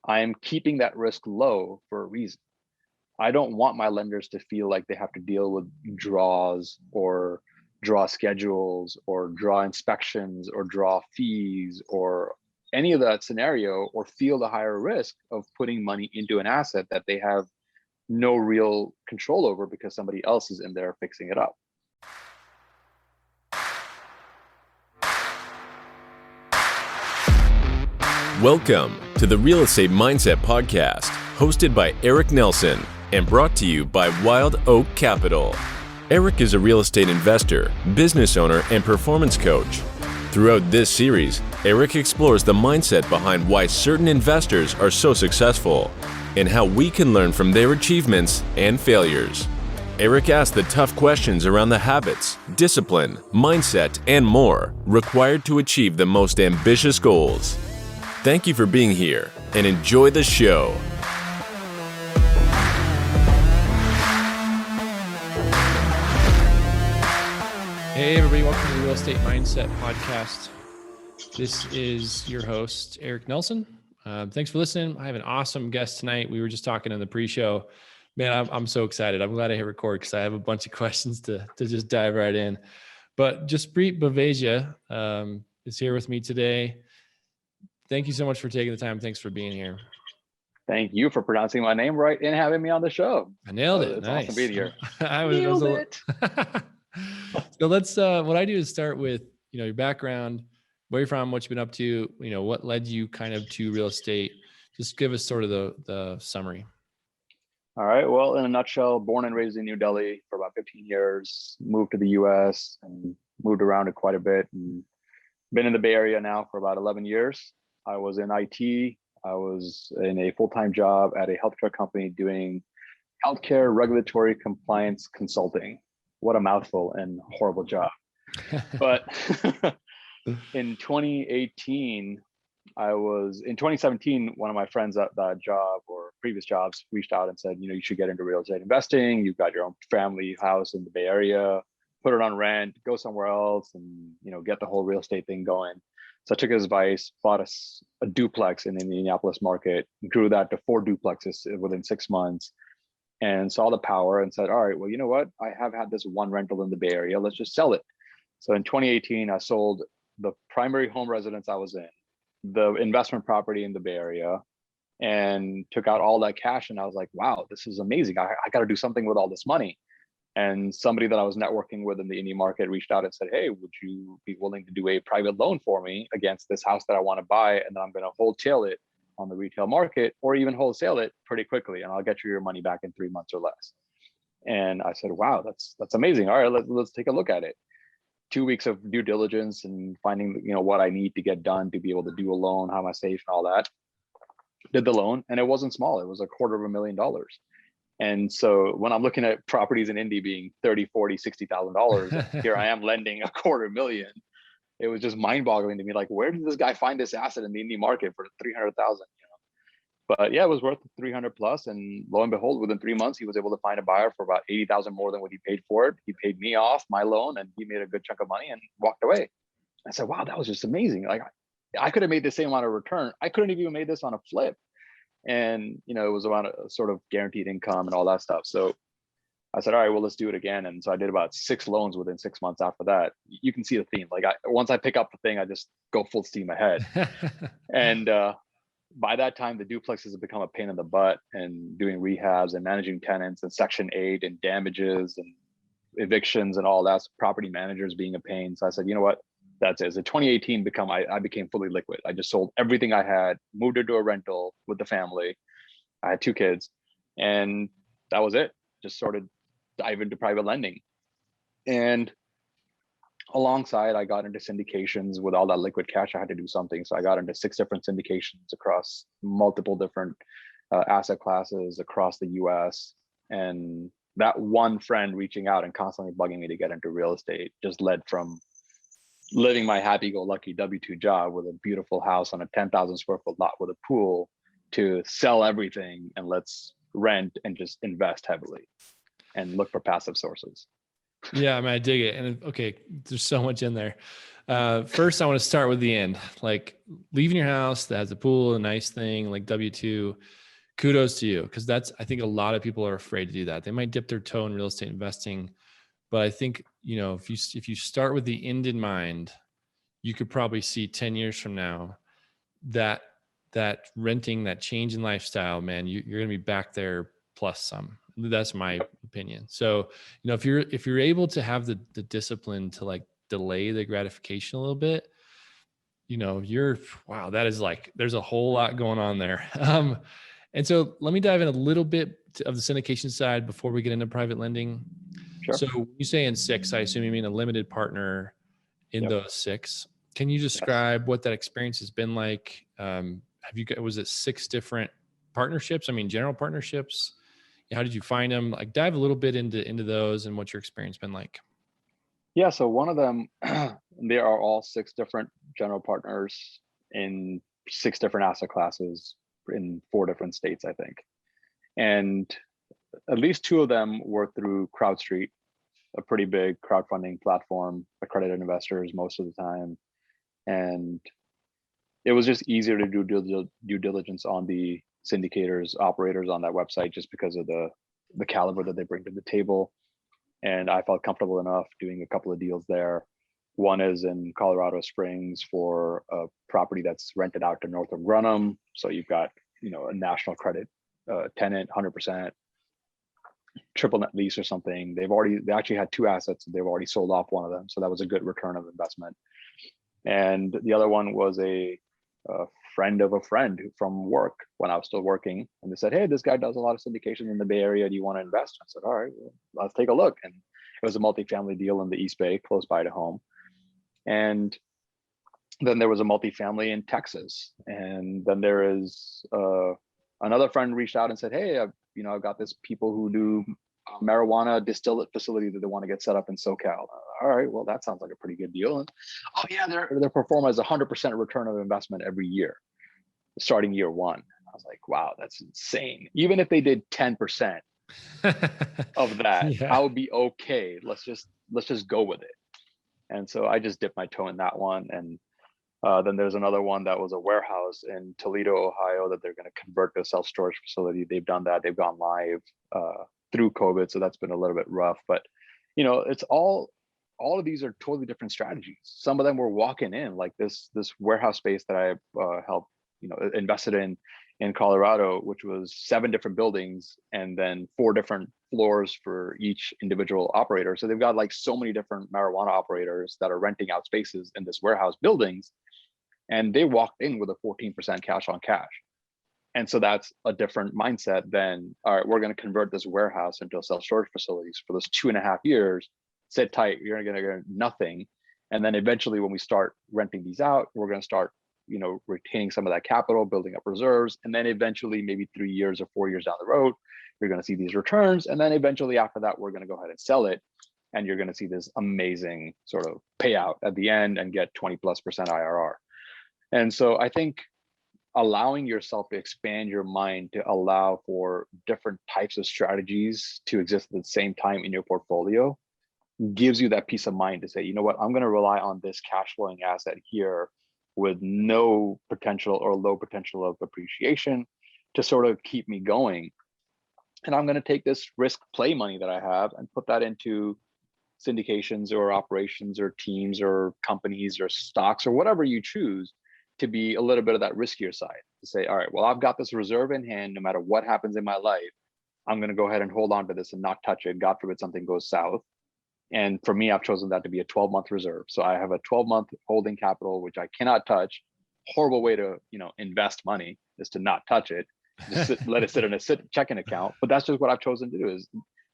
I am keeping that risk low for a reason. I don't want my lenders to feel like they have to deal with draws or draw schedules or draw inspections or draw fees or any of that scenario, or feel the higher risk of putting money into an asset that they have no real control over because somebody else is in there fixing it up. Welcome to the Real Estate Mindset Podcast, hosted by Eric Nelson and brought to you by Wild Oak Capital. Eric is a real estate investor, business owner, and performance coach. Throughout this series, Eric explores the mindset behind why certain investors are so successful and how we can learn from their achievements and failures. Eric asks the tough questions around the habits, discipline, mindset, and more required to achieve the most ambitious goals. Thank you for being here and enjoy the show. Hey everybody, welcome to the Real Estate Mindset Podcast. This is your host, Eric Nelson. Thanks for listening. I have an awesome guest tonight. We were just talking in the pre-show. Man, I'm so excited. I'm glad I hit record because I have a bunch of questions to just dive right in. But Jaspreet Baveja is here with me today. Thank you so much for taking the time. Thanks for being here. Thank you for pronouncing my name right and having me on the show. I nailed it. It's nice. awesome being here. Nailed it. So let's, what I do is start with, your background, where you're from, what you've been up to, what led you kind of to real estate. Just give us sort of the summary. All right. Well, in a nutshell, born and raised in New Delhi for about 15 years, moved to the US and moved around it quite a bit, and been in the Bay Area now for about 11 years. I was in IT. I was in a full-time job at a healthcare company doing healthcare regulatory compliance consulting. What a mouthful and horrible job. But in 2017, one of my friends at that job or previous jobs reached out and said, you should get into real estate investing. You've got your own family house in the Bay Area, put it on rent, go somewhere else and, get the whole real estate thing going. So I took his advice, bought a duplex in the Indianapolis market, grew that to 4 duplexes within 6 months, and saw the power and said, all right, well, you know what? I have had this one rental in the Bay Area. Let's just sell it. So in 2018, I sold the primary home residence I was in, the investment property in the Bay Area, and took out all that cash. And I was like, wow, this is amazing. I got to do something with all this money. And somebody that I was networking with in the Indy market reached out and said, hey, would you be willing to do a private loan for me against this house that I want to buy? And then I'm going to wholesale it on the retail market, or even wholesale it pretty quickly, and I'll get you your money back in 3 months or less. And I said, wow, that's amazing. All right, let's take a look at it. 2 weeks of due diligence and finding, what I need to get done to be able to do a loan, how am I safe and all that. Did the loan, and it wasn't small. It was $250,000. And so when I'm looking at properties in Indy being $30,000, $40,000, $60,000, here I am lending $250,000. It was just mind-boggling to me. Like, where did this guy find this asset in the Indy market for $300,000? But yeah, it was worth 300 plus. And lo and behold, within 3 months, he was able to find a buyer for about 80,000 more than what he paid for it. He paid me off my loan, and he made a good chunk of money and walked away. I said, wow, that was just amazing. Like, I could have made the same amount of return. I couldn't have even made this on a flip. And, it was around a sort of guaranteed income and all that stuff. So I said, all right, well, let's do it again. And so I did about 6 loans within 6 months after that. You can see the theme. Like, once I pick up the thing, I just go full steam ahead. And by that time, the duplexes have become a pain in the butt, and doing rehabs and managing tenants and Section 8 and damages and evictions and all that. Property managers being a pain. So I said, you know what? That's it. So 2018 I became fully liquid. I just sold everything I had, moved into a rental with the family. I had 2 kids, and that was it. Just sort of dive into private lending. And alongside, I got into syndications. With all that liquid cash, I had to do something. So I got into 6 different syndications across multiple different asset classes across the US. And that one friend reaching out and constantly bugging me to get into real estate just led from living my happy-go-lucky W-2 job with a beautiful house on a 10,000 square foot lot with a pool to sell everything and let's rent and just invest heavily and look for passive sources. Yeah, I mean, I dig it. And okay, there's so much in there. First, I want to start with the end, like leaving your house that has a pool, a nice thing like W-2. Kudos to you, because I think a lot of people are afraid to do that. They might dip their toe in real estate investing, but I think, if you start with the end in mind, you could probably see 10 years from now that renting, that change in lifestyle, man, you're going to be back there plus some. That's my opinion. So, if you're able to have the discipline to like delay the gratification a little bit, wow, that is like, there's a whole lot going on there. And so let me dive in a little bit of the syndication side before we get into private lending. Sure. So when you say in 6, I assume you mean a limited partner in Yep. those 6. Can you describe what that experience has been like? Was it 6 different partnerships? I mean, general partnerships. How did you find them? Like dive a little bit into those and what your experience been like. Yeah. So one of them, there are all 6 different general partners in 6 different asset classes in 4 different states, I think. And at least 2 of them were through CrowdStreet, a pretty big crowdfunding platform, accredited investors most of the time. And it was just easier to do due diligence on the syndicators, operators on that website, just because of the caliber that they bring to the table. And I felt comfortable enough doing a couple of deals there. One is in Colorado Springs for a property that's rented out to Northrop Grumman. So you've got, a national credit tenant, 100%, triple net lease or something. They actually had 2 assets and they've already sold off one of them. So that was a good return of investment. And the other one was a friend of a friend from work when I was still working. And they said, hey, this guy does a lot of syndication in the Bay Area. Do you want to invest? I said, all right, well, let's take a look. And it was a multifamily deal in the East Bay, close by to home. And then there was a multifamily in Texas. And then there is another friend reached out and said, hey, I've got this people who do marijuana distillate facility that they want to get set up in SoCal. All right, well, that sounds like a pretty good deal. And oh yeah, their perform as 100% return of investment every year, starting year 1. I was like, wow, that's insane. Even if they did 10% of that, Yeah. I would be okay. Let's just go with it. And so I just dipped my toe in that one. And then there's another one that was a warehouse in Toledo, Ohio, that they're going to convert to a self-storage facility. They've done that. They've gone live through COVID. So that's been a little bit rough, but it's all of these are totally different strategies. Some of them were walking in, like this warehouse space that I helped, invested in Colorado, which was 7 different buildings and then 4 different floors for each individual operator. So they've got like so many different marijuana operators that are renting out spaces in this warehouse buildings. And they walked in with a 14% cash on cash. And so that's a different mindset than, all right, we're going to convert this warehouse into a self-storage facilities for those 2.5 years, sit tight, you're going to get nothing. And then eventually when we start renting these out, we're going to start, retaining some of that capital, building up reserves. And then eventually maybe 3 years or 4 years down the road, you're going to see these returns. And then eventually after that, we're going to go ahead and sell it. And you're going to see this amazing sort of payout at the end and get 20+% IRR. And so I think allowing yourself to expand your mind to allow for different types of strategies to exist at the same time in your portfolio gives you that peace of mind to say, you know what, I'm going to rely on this cash flowing asset here with no potential or low potential of appreciation to sort of keep me going. And I'm going to take this risk play money that I have and put that into syndications or operations or teams or companies or stocks or whatever you choose to be a little bit of that riskier side, to say, all right, well, I've got this reserve in hand. No matter what happens in my life, I'm going to go ahead and hold on to this and not touch it. God forbid something goes south. And for me, I've chosen that to be a 12-month reserve. So I have a 12-month holding capital, which I cannot touch. Horrible way to, invest money is to not touch it. Just let it sit in a checking account. But that's just what I've chosen to do. Is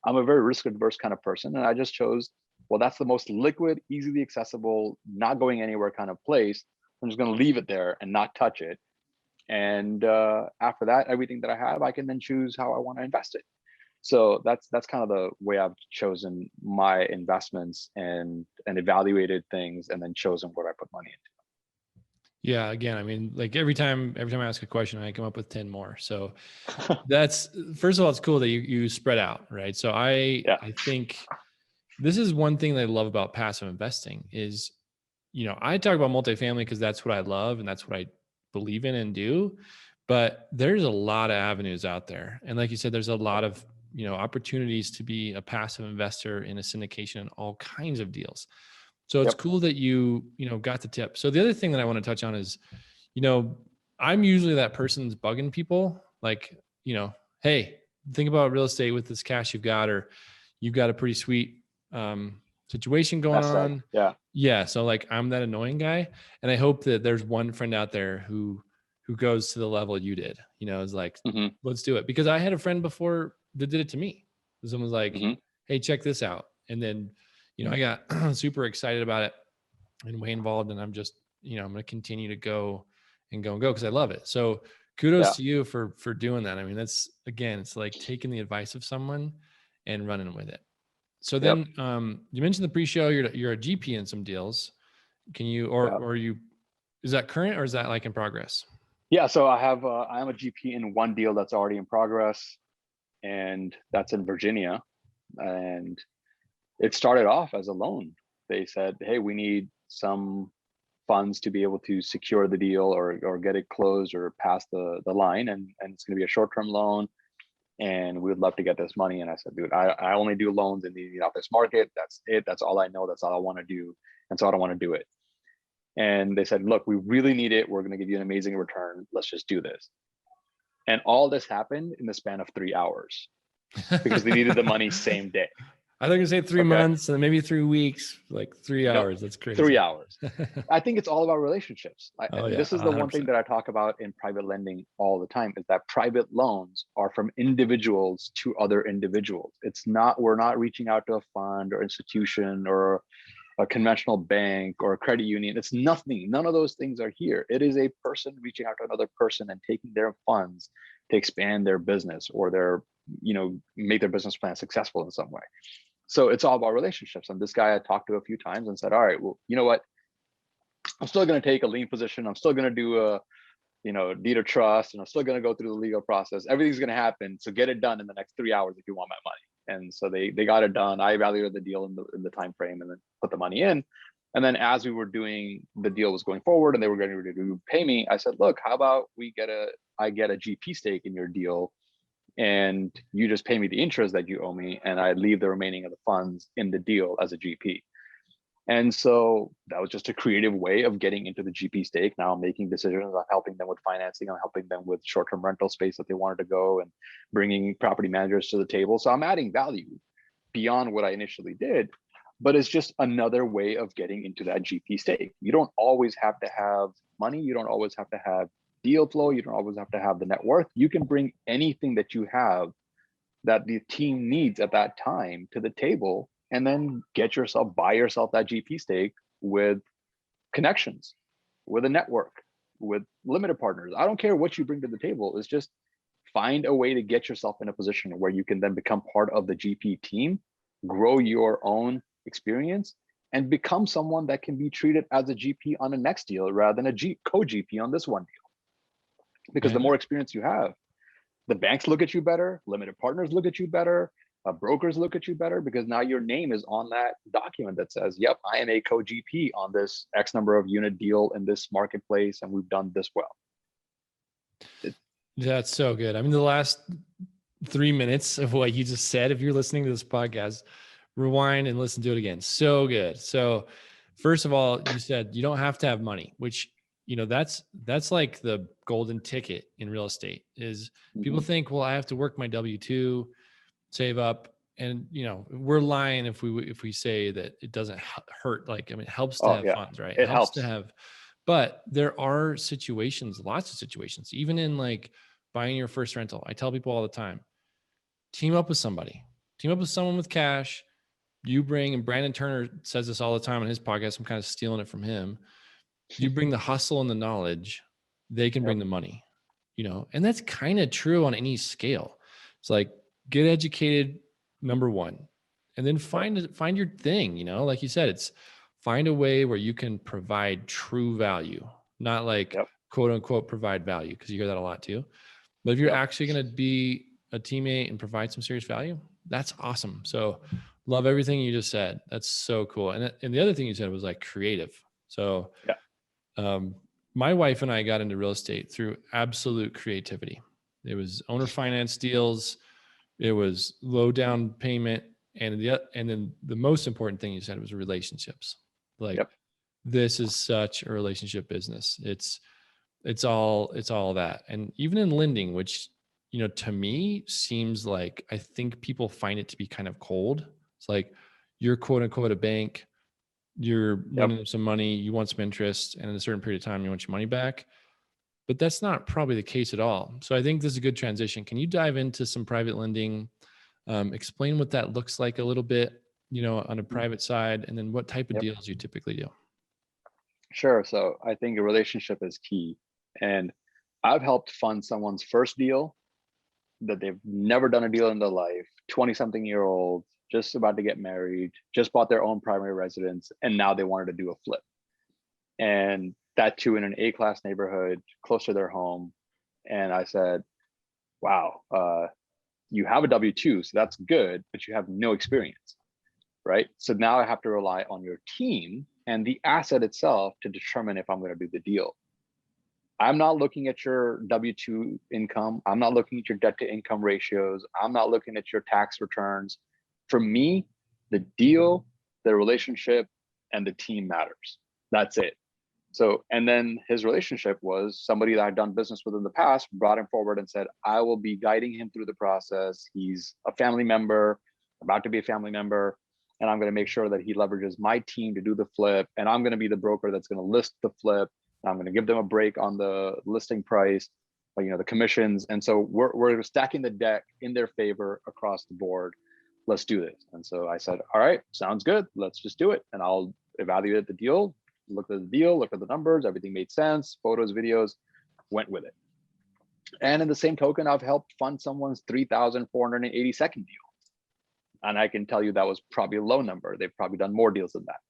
I'm a very risk adverse kind of person. And I just chose, well, that's the most liquid, easily accessible, not going anywhere kind of place. I'm just going to leave it there and not touch it. And after that, everything that I have, I can then choose how I want to invest it. So that's kind of the way I've chosen my investments and evaluated things and then chosen what I put money into. Yeah. Again, I mean, like every time I ask a question, I come up with 10 more. So that's, first of all, it's cool that you spread out, right? So I think this is one thing that I love about passive investing is, I talk about multifamily because that's what I love and that's what I believe in and do. But there's a lot of avenues out there. And like you said, there's a lot of, opportunities to be a passive investor in a syndication and all kinds of deals. So it's cool that you got the tip. So the other thing that I want to touch on is, I'm usually that person that's bugging people like, hey, think about real estate with this cash you've got, or you've got a pretty sweet situation going on. Yeah. So like, I'm that annoying guy. And I hope that there's one friend out there who goes to the level you did, is like, let's do it. Because I had a friend before that did it to me. Someone was like, hey, check this out. And then, I got super excited about it and way involved. And I'm just, I'm going to continue to go because I love it. So kudos to you for doing that. I mean, that's, again, it's like taking the advice of someone and running with it. So then you mentioned the pre-show, you're a GP in some deals. Can you, or you, is that current or is that like in progress? Yeah. So I am a GP in one deal that's already in progress, and that's in Virginia. And it started off as a loan. They said, hey, we need some funds to be able to secure the deal or get it closed or pass the line. And it's going to be a short-term loan. And we would love to get this money. And I said, dude, I only do loans in the office market. That's it. That's all I know. That's all I want to do. And so I don't want to do it. And they said, look, we really need it. We're going to give you an amazing return. Let's just do this. And all this happened in the span of 3 hours because they needed the money same day. I think I say 3 months and maybe 3 weeks, like 3 hours. That's crazy. 3 hours. I think it's all about relationships. This is the 100%. one thing that I talk about in private lending all the time, is that private loans are from individuals to other individuals. We're not reaching out to a fund or institution or a conventional bank or a credit union. It's nothing. None of those things are here. It is a person reaching out to another person and taking their funds to expand their business or make their business plan successful in some way. So it's all about relationships. And this guy I talked to a few times and said, all right, well, you know what? I'm still going to take a lien position. I'm still going to do a, deed of trust, and I'm still going to go through the legal process. Everything's going to happen. So get it done in the next 3 hours if you want my money. And so they got it done. I evaluated the deal in the time frame and then put the money in. And then as we were doing, the deal was going forward and they were going to pay me, I said, look, how about I get a GP stake in your deal, and you just pay me the interest that you owe me, and I leave the remaining of the funds in the deal as a GP. And so that was just a creative way of getting into the GP stake. Now I'm making decisions. I'm helping them with financing. I'm helping them with short-term rental space that they wanted to go, and bringing property managers to the table. So I'm adding value beyond what I initially did, but it's just another way of getting into that GP stake. You don't always have to have money. You don't always have to have deal flow. You don't always have to have the net worth. You can bring anything that you have that the team needs at that time to the table, and then buy yourself that GP stake with connections, with a network, with limited partners. I don't care what you bring to the table. It's just find a way to get yourself in a position where you can then become part of the GP team, grow your own experience, and become someone that can be treated as a GP on the next deal rather than a co-GP on this one deal. Because the more experience you have, the banks look at you better, limited partners look at you better, brokers look at you better, because now your name is on that document that says, yep, I am a co-GP on this X number of unit deal in this marketplace, and we've done this well. That's so good. I mean, the last 3 minutes of what you just said, if you're listening to this podcast, rewind and listen to it again. So good. So first of all, you said you don't have to have money, which, that's like the golden ticket in real estate. Is people think, well, I have to work my W-2, save up, and we're lying if we say that it doesn't hurt. Like, I mean, it helps to have funds, right? It helps to have, but there are situations, lots of situations, even in like buying your first rental. I tell people all the time, team up with somebody, team up with someone with cash. You bring, and Brandon Turner says this all the time on his podcast. I'm kind of stealing it from him. You bring the hustle and the knowledge, they can bring the money, and that's kind of true on any scale. It's like, get educated, number one, and then find your thing, like you said, it's find a way where you can provide true value, not like quote unquote provide value, because you hear that a lot too. But if you're actually going to be a teammate and provide some serious value. That's awesome. So love everything you just said. That's so cool. And the other thing you said was like creative. So my wife and I got into real estate through absolute creativity. It was owner finance deals. It was low down payment. And then the most important thing you said was relationships. Like this is such a relationship business. It's all that. And even in lending, which, to me seems like, I think people find it to be kind of cold. It's like you're quote unquote a bank, you're lending them some money, you want some interest, and in a certain period of time, you want your money back. But that's not probably the case at all. So I think this is a good transition. Can you dive into some private lending? Explain what that looks like a little bit, on a private side, and then what type of deals you typically do. Sure. So I think a relationship is key. And I've helped fund someone's first deal that they've never done a deal in their life, 20-something-year-old, just about to get married, just bought their own primary residence, and now they wanted to do a flip. And that too in an A-class neighborhood, close to their home. And I said, wow, you have a W-2, so that's good, but you have no experience, right? So now I have to rely on your team and the asset itself to determine if I'm going to do the deal. I'm not looking at your W-2 income. I'm not looking at your debt to income ratios. I'm not looking at your tax returns. For me, the deal, the relationship, and the team matters. That's it. So, and then his relationship was somebody that I'd done business with in the past, brought him forward and said, I will be guiding him through the process. He's a family member, about to be a family member, and I'm going to make sure that he leverages my team to do the flip. And I'm going to be the broker that's going to list the flip. I'm going to give them a break on the listing price, the commissions. And so we're stacking the deck in their favor across the board. Let's do this. And so I said, all right, sounds good. Let's just do it. And I'll evaluate the deal, look at the deal, look at the numbers, everything made sense, photos, videos, went with it. And in the same token, I've helped fund someone's 3,482nd deal. And I can tell you that was probably a low number. They've probably done more deals than that.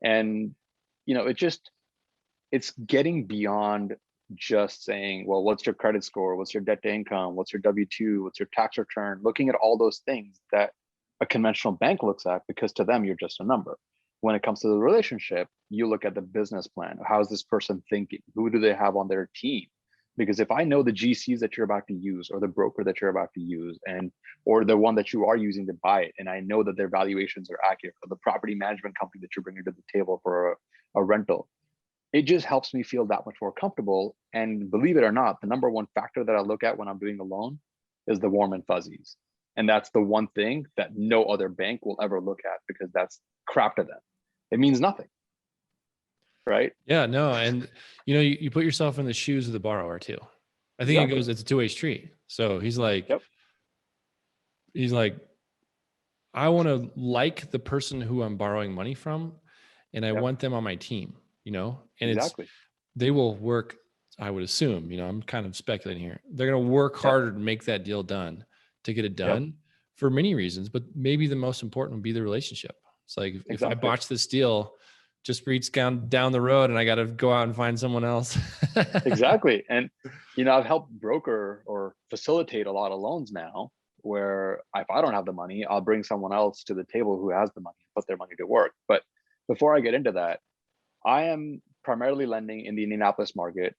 And, it's getting beyond just saying, well, what's your credit score? What's your debt to income? What's your W-2? What's your tax return? Looking at all those things that a conventional bank looks at, because to them, you're just a number. When it comes to the relationship, you look at the business plan. How is this person thinking? Who do they have on their team? Because if I know the GCs that you're about to use, or the broker that you're about to use, or the one that you are using to buy it, and I know that their valuations are accurate, or the property management company that you're bringing to the table for a rental, it just helps me feel that much more comfortable. And believe it or not, the number one factor that I look at when I'm doing a loan is the warm and fuzzies. And that's the one thing that no other bank will ever look at, because that's crap to them. It means nothing. Right? Yeah, no. And you put yourself in the shoes of the borrower too. I think it's a two-way street. So he's like, I want to like the person who I'm borrowing money from, and I want them on my team, and they will work, I would assume, I'm kind of speculating here. They're going to work harder to make that deal done, to get it done for many reasons, but maybe the most important would be the relationship. It's like, if I botch this deal, Jaspreet's down the road and I got to go out and find someone else. Exactly. And, I've helped broker or facilitate a lot of loans now, where if I don't have the money, I'll bring someone else to the table who has the money and put their money to work. But before I get into that, I am primarily lending in the Indianapolis market.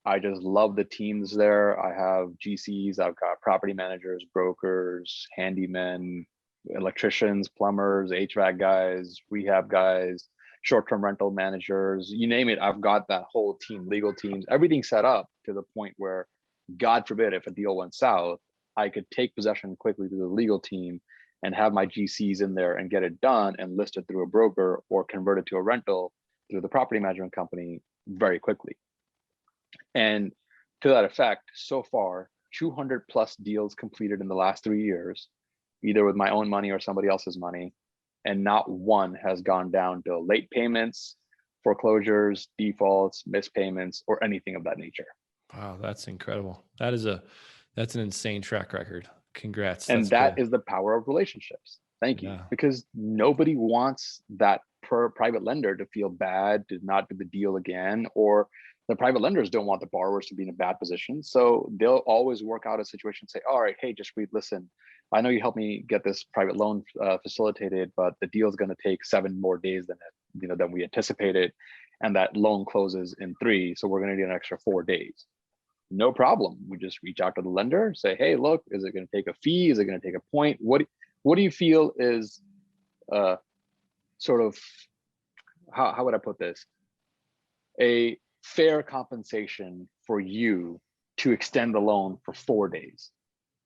I just love the teams there. I have GCs, I've got property managers, brokers, handymen, electricians, plumbers, HVAC guys, rehab guys, short-term rental managers, you name it. I've got that whole team, legal teams, everything set up to the point where, God forbid, if a deal went south, I could take possession quickly to the legal team and have my GCs in there and get it done and list it through a broker or convert it to a rental through the property management company very quickly. And to that effect, so far, 200 plus deals completed in the last 3 years, either with my own money or somebody else's money. And not one has gone down to late payments, foreclosures, defaults, missed payments, or anything of that nature. Wow, that's incredible. That's an insane track record. Congrats. And that is the power of relationships. Thank you. Because nobody wants that per private lender to feel bad, to not do the deal again, or the private lenders don't want the borrowers to be in a bad position. So they'll always work out a situation, say, all right, hey, Jaspreet, listen, I know you helped me get this private loan facilitated, but the deal is going to take 7 more days than we anticipated. And that loan closes in 3. So we're going to need an extra 4 days. No problem. We just reach out to the lender, say, hey, look, is it going to take a fee? Is it going to take a point? What do you feel is sort of, how would I put this? A fair compensation for you to extend the loan for 4 days.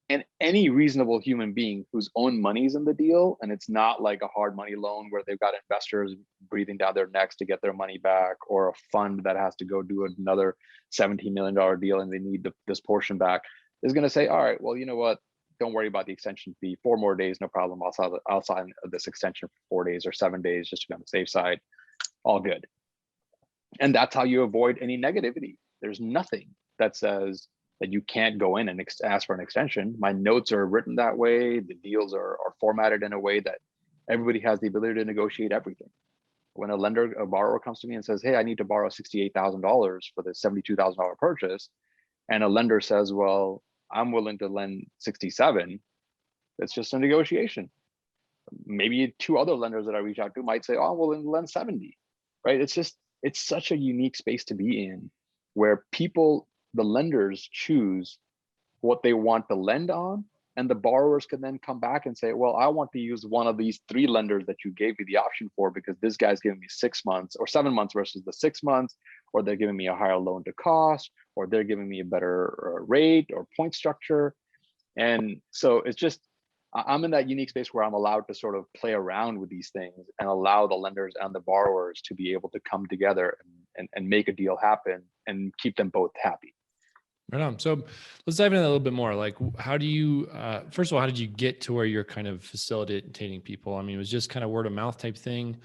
And any reasonable human being whose own money's in the deal, and it's not like a hard money loan where they've got investors breathing down their necks to get their money back, or a fund that has to go do another $17 million deal and they need this portion back, is going to say, all right, well, you know what? Don't worry about the extension fee. 4 more days, no problem. I'll sign this extension for 4 days or 7 days just to be on the safe side. All good. And that's how you avoid any negativity. There's nothing that says that you can't go in and ask for an extension. My notes are written that way. The deals are formatted in a way that everybody has the ability to negotiate everything. When a borrower comes to me and says, hey, I need to borrow $68,000 for this $72,000 purchase, and a lender says, well, I'm willing to lend 67, it's just a negotiation. Maybe 2 other lenders that I reach out to might say, oh, I'm willing to lend 70, right? It's such a unique space to be in, where the lenders choose what they want to lend on, and the borrowers can then come back and say, well, I want to use one of these 3 lenders that you gave me the option for, because this guy's giving me 6 months or 7 months versus the 6 months, or they're giving me a higher loan to cost, or they're giving me a better rate or point structure. And so it's just, I'm in that unique space where I'm allowed to sort of play around with these things and allow the lenders and the borrowers to be able to come together and make a deal happen and keep them both happy. Right on. So let's dive into that a little bit more. Like, how do you, first of all, how did you get to where you're kind of facilitating people? I mean, it was just kind of word of mouth type thing.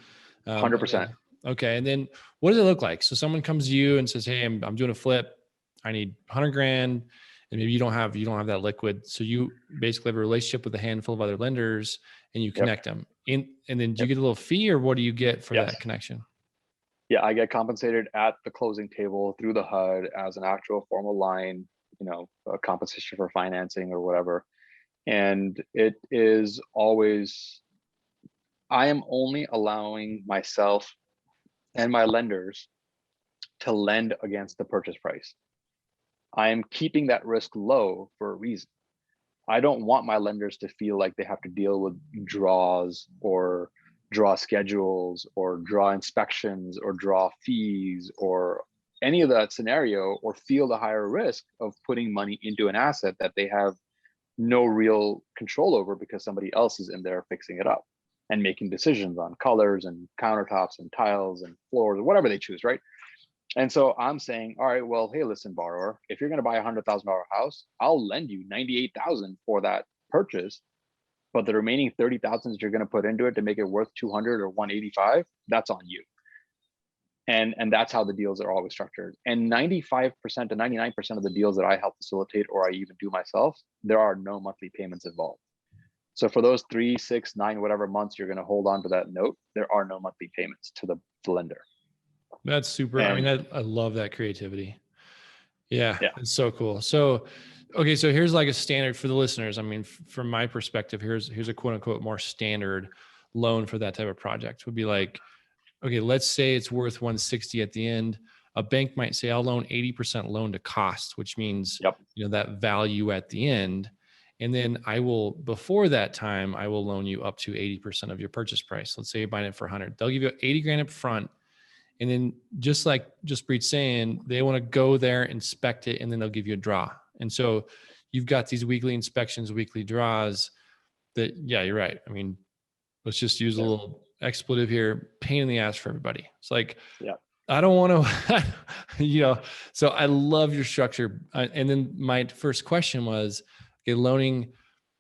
100%. Okay. And then what does it look like? So someone comes to you and says, hey, I'm doing a flip. I need 100 grand. And maybe you don't have that liquid. So you basically have a relationship with a handful of other lenders and you connect them and then do you get a little fee, or what do you get for that connection? Yeah, I get compensated at the closing table through the HUD as an actual formal line, a compensation for financing or whatever. And it is always, I am only allowing myself and my lenders to lend against the purchase price. I am keeping that risk low for a reason. I don't want my lenders to feel like they have to deal with draws or draw schedules or draw inspections or draw fees or any of that scenario, or feel the higher risk of putting money into an asset that they have no real control over because somebody else is in there fixing it up and making decisions on colors and countertops and tiles and floors or whatever they choose, right? And so I'm saying, all right, well, hey, listen, borrower, if you're going to buy $100,000 house, I'll lend you $98,000 for that purchase, but the remaining $30,000 that you're going to put into it to make it worth 200 or 185, that's on you. And that's how the deals are always structured. And 95% to 99% of the deals that I help facilitate or I even do myself, there are no monthly payments involved. So for those 3, 6, 9, whatever months you're going to hold on to that note, there are no monthly payments to the lender. That's super. I mean, I love that creativity. Yeah, it's so cool. So, okay. So here's like a standard for the listeners. I mean, from my perspective, here's a quote unquote more standard loan for that type of project would be like, okay, let's say it's worth 160 at the end. A bank might say, I'll loan 80% loan to cost, which means, that value at the end. And then before that time, I will loan you up to 80% of your purchase price. Let's say you're buying it for 100. They'll give you 80 grand up front. And then just like Jaspreet's saying, they want to go there, inspect it, and then they'll give you a draw. And so you've got these weekly inspections, weekly draws that, you're right. I mean, let's just use a little expletive here, pain in the ass for everybody. It's like, I don't want to, so I love your structure. And then my first question was, okay, loaning,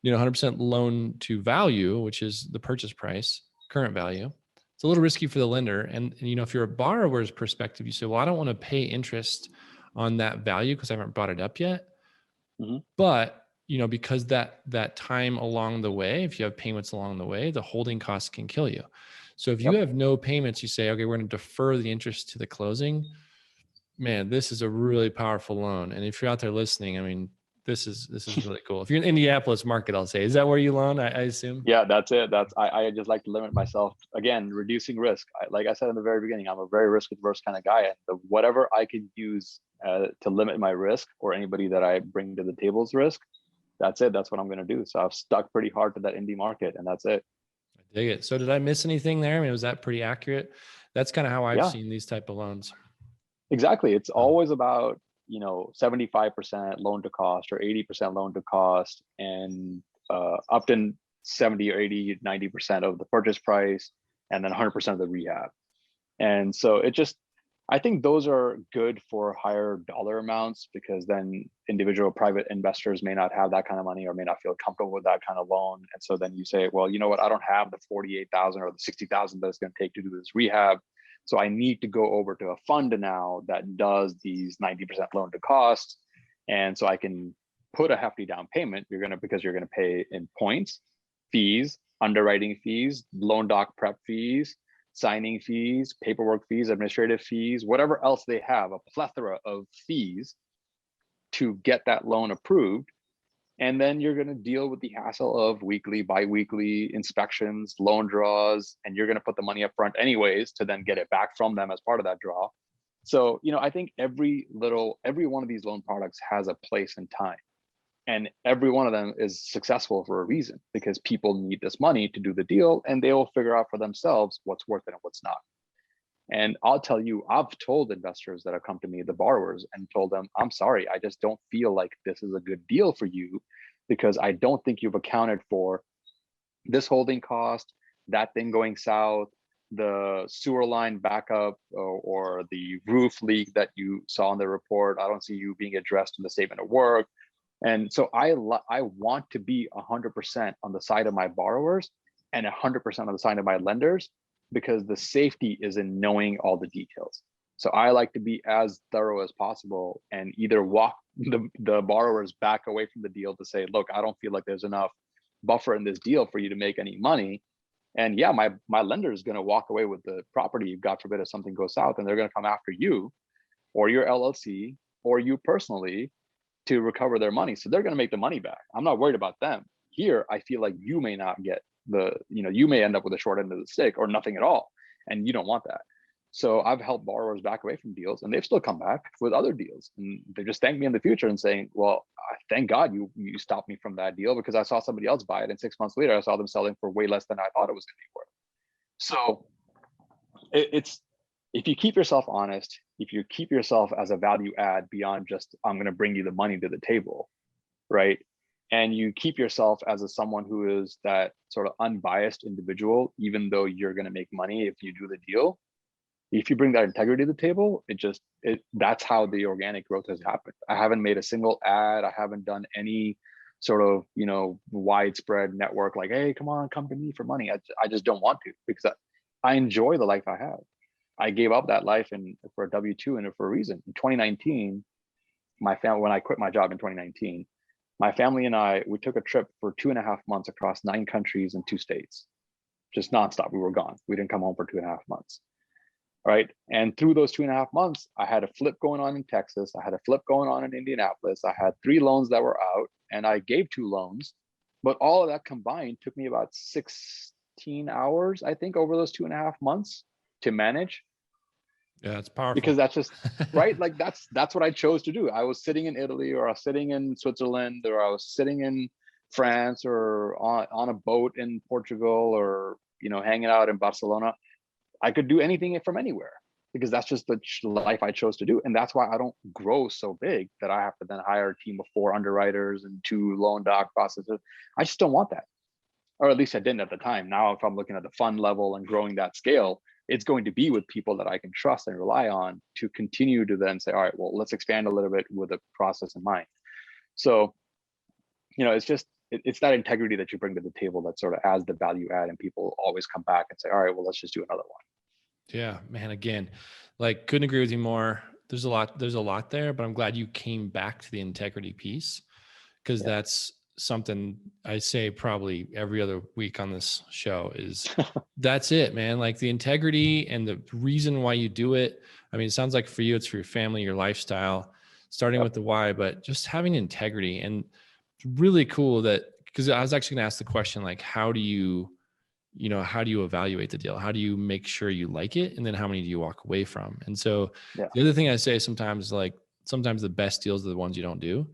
100% loan to value, which is the purchase price, current value. It's a little risky for the lender. And if you're a borrower's perspective, you say, well, I don't want to pay interest on that value because I haven't brought it up yet. Mm-hmm. But, because that time along the way, if you have payments along the way, the holding costs can kill you. So if you have no payments, you say, okay, we're going to defer the interest to the closing. Man, this is a really powerful loan. And if you're out there listening, I mean, this is really cool. If you're in the Indianapolis market, I'll say, is that where you loan? I assume. Yeah, that's it. I just like to limit myself, again, reducing risk. Like I said in the very beginning, I'm a very risk adverse kind of guy, and whatever I can use to limit my risk, or anybody that I bring to the table's risk, that's it. That's what I'm going to do. So I've stuck pretty hard to that indie market, and that's it. I dig it. So did I miss anything there? I mean, was that pretty accurate? That's kind of how I've Yeah, seen these type of loans. exactly. It's always about 75% loan to cost or 80% loan to cost, and up to 70 or 80, 90% of the purchase price, and then 100% of the rehab. And so I think those are good for higher dollar amounts, because then individual private investors may not have that kind of money or may not feel comfortable with that kind of loan. And so then you say, well, you know what, I don't have the 48,000 or the 60,000 that it's going to take to do this rehab. So I need to go over to a fund now that does these 90% loan to cost. And so I can put a hefty down payment. Because you're going to pay in points, fees, underwriting fees, loan doc prep fees, signing fees, paperwork fees, administrative fees, whatever else they have, a plethora of fees to get that loan approved. And then you're going to deal with the hassle of weekly, biweekly inspections, loan draws, and you're going to put the money up front anyways to then get it back from them as part of that draw. So, I think every one of these loan products has a place and time. And every one of them is successful for a reason, because people need this money to do the deal, and they will figure out for themselves what's worth it and what's not. And I'll tell you, I've told investors that have come to me, the borrowers, and told them, I'm sorry, I just don't feel like this is a good deal for you, because I don't think you've accounted for this holding cost, that thing going south, the sewer line backup, or the roof leak that you saw in the report. I don't see you being addressed in the statement of work. And so I want to be 100% on the side of my borrowers and 100% on the side of my lenders, because the safety is in knowing all the details. So I like to be as thorough as possible and either walk the borrowers back away from the deal to say, look, I don't feel like there's enough buffer in this deal for you to make any money. And yeah, my lender is going to walk away with the property, God forbid, if something goes south, and they're going to come after you or your LLC or you personally to recover their money. So they're going to make the money back. I'm not worried about them. Here, I feel like you may not get you may end up with a short end of the stick or nothing at all. And you don't want that. So I've helped borrowers back away from deals, and they've still come back with other deals. And they just thank me in the future and saying, well, thank God you stopped me from that deal, because I saw somebody else buy it. And 6 months later, I saw them selling for way less than I thought it was going to be worth. So it's, if you keep yourself honest, if you keep yourself as a value add beyond just, I'm going to bring you the money to the table, right? And you keep yourself as someone who is that sort of unbiased individual, even though you're going to make money if you do the deal. If you bring that integrity to the table, that's how the organic growth has happened. I haven't made a single ad. I haven't done any sort of, widespread network like, hey, come to me for money. I just don't want to, because I enjoy the life I have. I gave up that life for a W-2 and for a reason. In 2019, when I quit my job in 2019, my family and we took a trip for 2.5 months across 9 countries and 2 states, just nonstop. We were gone. We didn't come home for 2.5 months. Right. And through those 2.5 months, I had a flip going on in Texas. I had a flip going on in Indianapolis. I had 3 loans that were out, and I gave 2 loans. But all of that combined took me about 16 hours, I think, over those 2.5 months to manage. Yeah, it's powerful. Because that's just right. Like that's what I chose to do. I was sitting in Italy, or I was sitting in Switzerland, or I was sitting in France, or on a boat in Portugal, or hanging out in Barcelona. I could do anything from anywhere, because that's just the life I chose to do. And that's why I don't grow so big that I have to then hire a team of 4 underwriters and 2 loan doc processors. I just don't want that. Or at least I didn't at the time. Now, if I'm looking at the fund level and growing that scale, it's going to be with people that I can trust and rely on to continue to then say, all right, well, let's expand a little bit with a process in mind. So, it's that integrity that you bring to the table that sort of adds the value add, and people always come back and say, all right, well, let's just do another one. Yeah, man, again, like, couldn't agree with you more. There's a lot there, but I'm glad you came back to the integrity piece, because that's something I say probably every other week on this show is that's it, man. Like the integrity and the reason why you do it. I mean, it sounds like for you, it's for your family, your lifestyle, starting with the why, but just having integrity. And it's really cool that, because I was actually going to ask the question, like, how do you evaluate the deal? How do you make sure you like it? And then how many do you walk away from? And so the other thing I say sometimes is like, sometimes the best deals are the ones you don't do.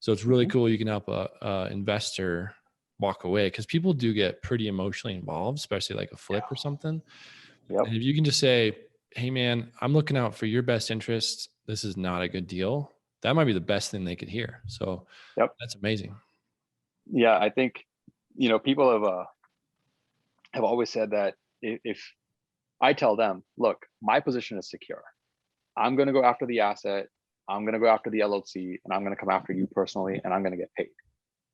So it's really cool. You can help a investor walk away, because people do get pretty emotionally involved, especially like a flip or something. And if you can just say, hey man, I'm looking out for your best interest. This is not a good deal. That might be the best thing they could hear. So that's amazing. Yeah. I think, people have always said that if I tell them, look, my position is secure. I'm going to go after the asset. I'm going to go after the LLC, and I'm going to come after you personally, and I'm going to get paid.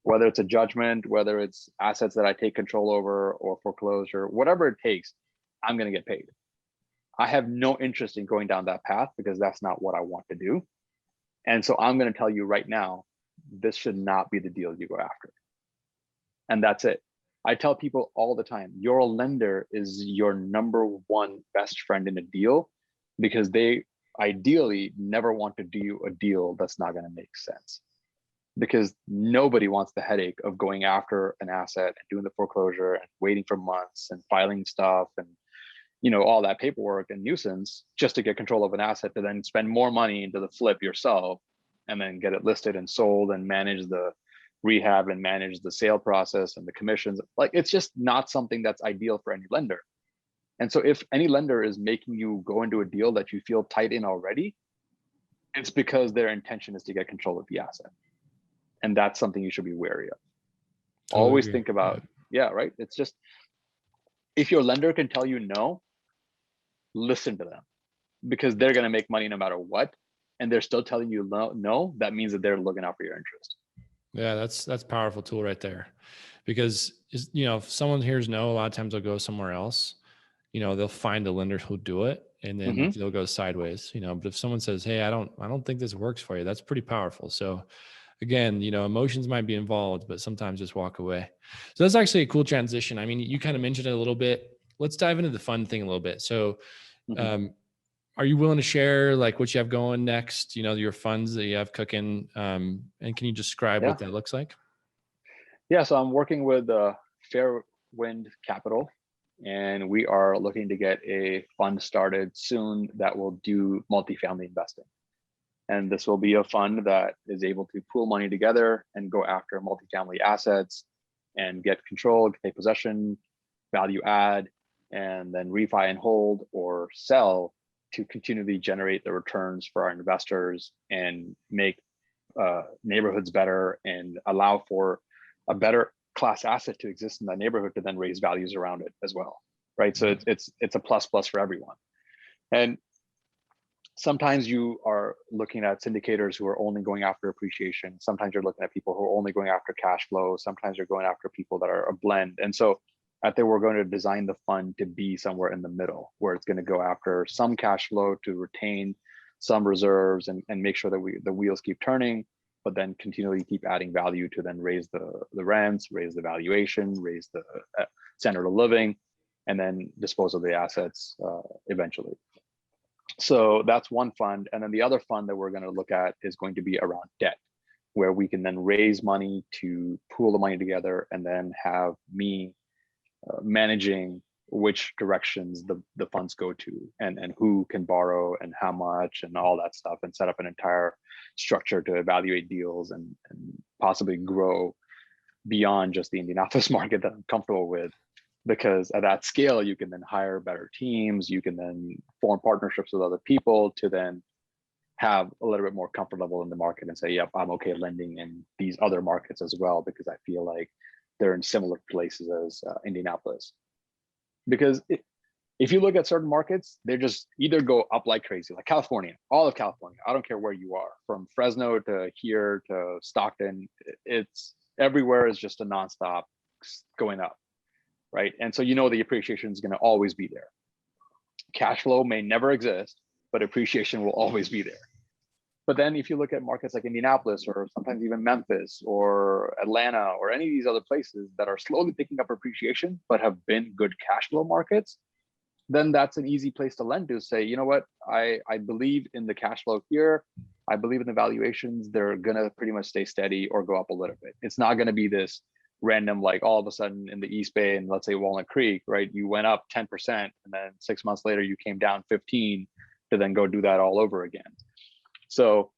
Whether it's a judgment, whether it's assets that I take control over or foreclosure, whatever it takes, I'm going to get paid. I have no interest in going down that path because that's not what I want to do. And so I'm going to tell you right now, this should not be the deal you go after. And that's it. I tell people all the time, your lender is your number one best friend in a deal, because they ideally never want to do a deal that's not going to make sense, because nobody wants the headache of going after an asset and doing the foreclosure and waiting for months and filing stuff and all that paperwork and nuisance just to get control of an asset, to then spend more money into the flip yourself and then get it listed and sold and manage the rehab and manage the sale process and the commissions. Like, it's just not something that's ideal for any lender. And so if any lender is making you go into a deal that you feel tight in already, it's because their intention is to get control of the asset. And that's something you should be wary of. Always think about, right? It's just, if your lender can tell you no, listen to them, because they're going to make money no matter what. And they're still telling you no, that means that they're looking out for your interest. Yeah, that's a powerful tool right there, because if someone hears no, a lot of times they'll go somewhere else. They'll find a lender who'll do it, and then they'll go sideways. But if someone says, "Hey, I don't think this works for you," that's pretty powerful. So again, emotions might be involved, but sometimes just walk away. So that's actually a cool transition. I mean, you kind of mentioned it a little bit. Let's dive into the fun thing a little bit. So, are you willing to share like what you have going next? Your funds that you have cooking, and can you describe what that looks like? Yeah, so I'm working with Fairwind Capital, and we are looking to get a fund started soon that will do multifamily investing. And this will be a fund that is able to pool money together and go after multifamily assets and get control, take possession, value add, and then refi and hold or sell to continually generate the returns for our investors and make neighborhoods better and allow for a better class asset to exist in that neighborhood to then raise values around it as well, right? So it's a plus for everyone. And sometimes you are looking at syndicators who are only going after appreciation. Sometimes you're looking at people who are only going after cash flow. Sometimes you're going after people that are a blend. And so I think we're going to design the fund to be somewhere in the middle, where it's going to go after some cash flow to retain some reserves and make sure that the wheels keep turning, but then continually keep adding value to then raise the rents, raise the valuation, raise the standard of living, and then dispose of the assets eventually. So that's one fund. And then the other fund that we're going to look at is going to be around debt, where we can then raise money to pool the money together and then have me managing which directions the funds go to and who can borrow and how much and all that stuff, and set up an entire structure to evaluate deals and possibly grow beyond just the Indianapolis market that I'm comfortable with. Because at that scale, you can then hire better teams, you can then form partnerships with other people to then have a little bit more comfort level in the market and say, yep, I'm okay lending in these other markets as well, because I feel like they're in similar places as Indianapolis. Because if you look at certain markets, they just either go up like crazy, like California, all of California. I don't care where you are, from Fresno to here to Stockton, it's everywhere is just a nonstop going up. Right. And so, the appreciation is going to always be there. Cash flow may never exist, but appreciation will always be there. But then if you look at markets like Indianapolis or sometimes even Memphis or Atlanta or any of these other places that are slowly picking up appreciation, but have been good cash flow markets, then that's an easy place to lend to. Say, you know what, I believe in the cash flow here. I believe in the valuations. They're going to pretty much stay steady or go up a little bit. It's not going to be this random, like all of a sudden in the East Bay and let's say Walnut Creek, right? You went up 10% and then 6 months later you came down 15 to then go do that all over again. So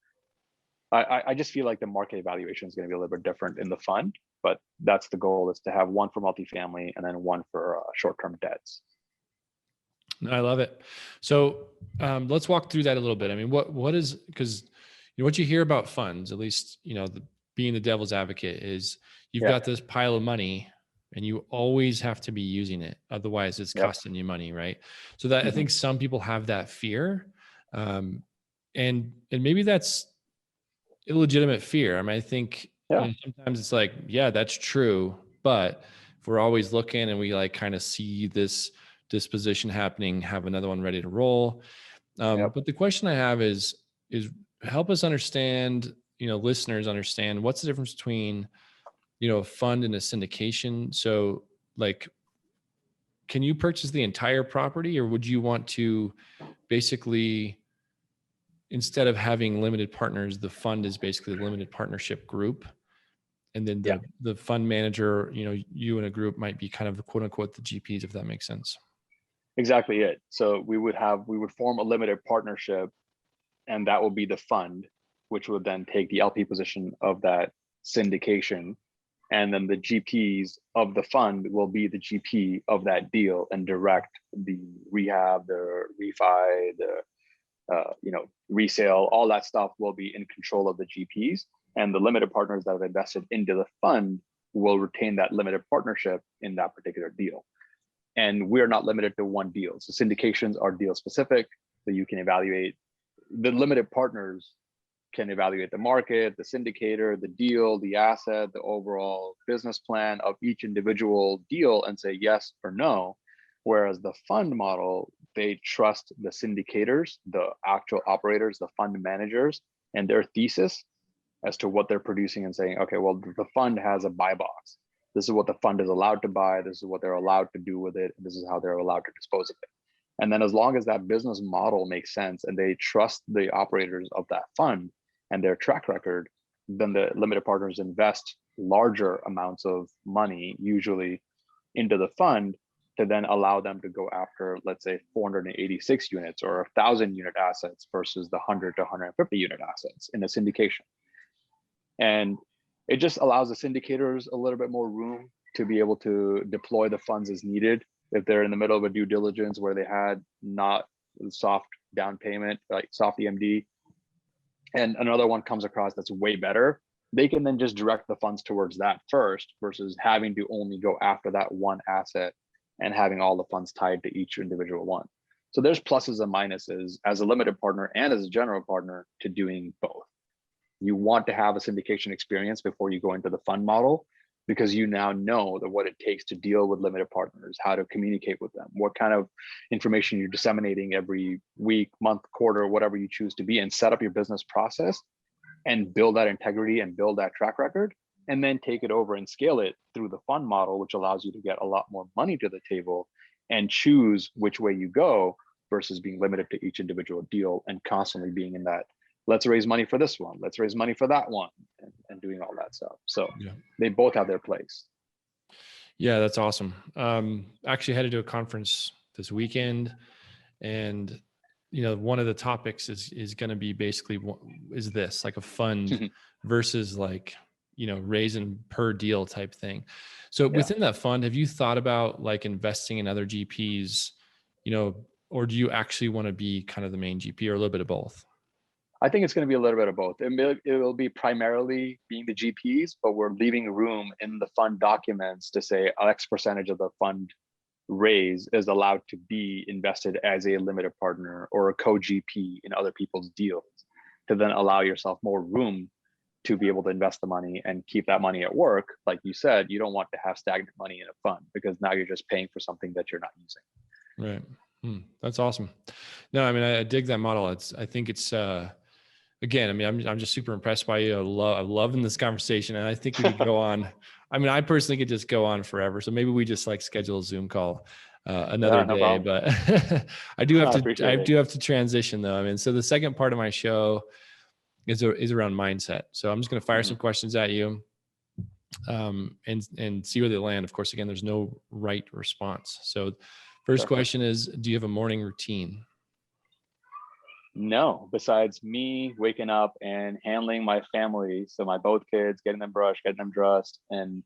I just feel like the market evaluation is going to be a little bit different in the fund, but that's the goal, is to have one for multifamily and then one for short-term debts. I love it. So let's walk through that a little bit. I mean, what is, because what you hear about funds, at least, being the devil's advocate, is you've got this pile of money and you always have to be using it. Otherwise it's costing you money. Right. So that I think some people have that fear. And maybe that's illegitimate fear. I mean, I think sometimes it's like, yeah, that's true. But if we're always looking and we like kind of see this disposition happening, have another one ready to roll. But the question I have is help us understand, listeners understand what's the difference between, a fund and a syndication. So like, can you purchase the entire property, or would you want to basically, instead of having limited partners, the fund is basically the limited partnership group. And then the fund manager, you and a group might be kind of the quote unquote, the GPs, if that makes sense. Exactly it. So we would form a limited partnership, and that will be the fund, which would then take the LP position of that syndication. And then the GPs of the fund will be the GP of that deal and direct the rehab, the refi, the resale, all that stuff will be in control of the GPs, and the limited partners that have invested into the fund will retain that limited partnership in that particular deal. And we're not limited to one deal. So syndications are deal specific, so you can evaluate. The limited partners can evaluate the market, the syndicator, the deal, the asset, the overall business plan of each individual deal and say yes or no. Whereas the fund model, they trust the syndicators, the actual operators, the fund managers, and their thesis as to what they're producing and saying, okay, well, the fund has a buy box. This is what the fund is allowed to buy. This is what they're allowed to do with it. This is how they're allowed to dispose of it. And then as long as that business model makes sense and they trust the operators of that fund and their track record, then the limited partners invest larger amounts of money, usually into the fund, to then allow them to go after, let's say, 486 units or 1,000 unit assets versus the 100 to 150 unit assets in a syndication. And it just allows the syndicators a little bit more room to be able to deploy the funds as needed. If they're in the middle of a due diligence where they had not soft down payment, like soft EMD, and another one comes across that's way better, they can then just direct the funds towards that first versus having to only go after that one asset and having all the funds tied to each individual one. So there's pluses and minuses as a limited partner and as a general partner to doing both. You want to have a syndication experience before you go into the fund model, because you now know that what it takes to deal with limited partners, how to communicate with them, what kind of information you're disseminating every week, month, quarter, whatever you choose to be, and set up your business process and build that integrity and build that track record, and then take it over and scale it through the fund model, which allows you to get a lot more money to the table and choose which way you go versus being limited to each individual deal and constantly being in that, let's raise money for this one, let's raise money for that one, and doing all that stuff. So they both have their place. Yeah, that's awesome. Actually headed to a conference this weekend, and one of the topics is going to be basically, is this like a fund versus like, raising per deal type thing. So within that fund, have you thought about like investing in other GPs, or do you actually want to be kind of the main GP, or a little bit of both? I think it's going to be a little bit of both. It will be primarily being the GPs, but we're leaving room in the fund documents to say X percentage of the fund raise is allowed to be invested as a limited partner or a co-GP in other people's deals, to then allow yourself more room to be able to invest the money and keep that money at work. Like you said, you don't want to have stagnant money in a fund, because now you're just paying for something that you're not using. Right. That's awesome. No, I mean, I dig that model. I think it's again, I mean, I'm just super impressed by you. I'm loving this conversation, and I think we could go on. I mean, I personally could just go on forever. So maybe we just like schedule a Zoom call another Yeah, no day. problem. But I I appreciate it. do have to transition though. I mean, so the second part of my show is around mindset. So I'm just going to fire some questions at you, and see where they land. Of course, again, there's no right response. So first Sure. question is, do you have a morning routine? No, besides me waking up and handling my family. So my both kids, getting them brushed, getting them dressed, and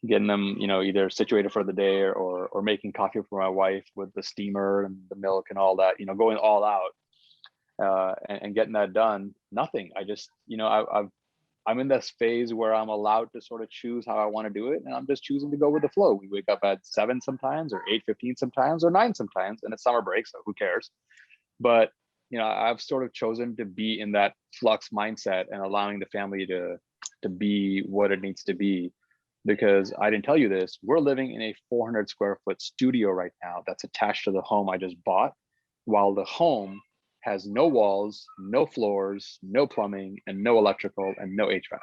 getting them, either situated for the day or making coffee for my wife with the steamer and the milk and all that, going all out, and getting that done. Nothing. I just, I'm in this phase where I'm allowed to sort of choose how I want to do it. And I'm just choosing to go with the flow. We wake up at 7 sometimes, or 8:15 sometimes, or 9 sometimes, and it's summer break, so who cares? But I've sort of chosen to be in that flux mindset and allowing the family to be what it needs to be. Because I didn't tell you this, we're living in a 400 square foot studio right now that's attached to the home I just bought, while the home has no walls, no floors, no plumbing, and no electrical, and no HVAC.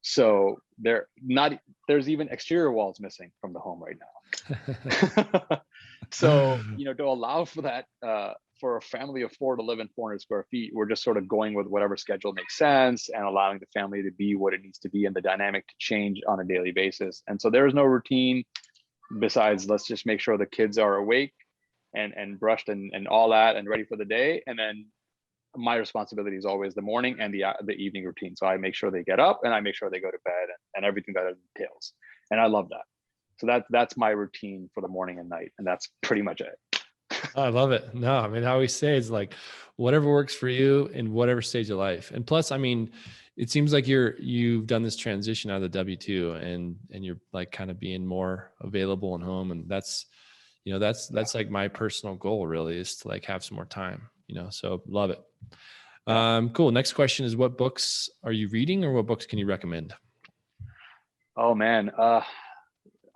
So there's even exterior walls missing from the home right now. So, to allow for that, for a family of 4 to live in 400 square feet, we're just sort of going with whatever schedule makes sense and allowing the family to be what it needs to be and the dynamic to change on a daily basis. And so there is no routine besides, let's just make sure the kids are awake and brushed and all that and ready for the day. And then my responsibility is always the morning and the evening routine. So I make sure they get up and I make sure they go to bed and everything that entails. And I love that. So that's my routine for the morning and night. And that's pretty much it. I love it. No, I mean, I always say it's like whatever works for you in whatever stage of life. And plus, I mean, it seems like you've done this transition out of the W-2 and you're like kind of being more available and home. And that's like my personal goal really, is to like have some more time, so love it. Cool. Next question is, what books are you reading, or what books can you recommend? Oh man.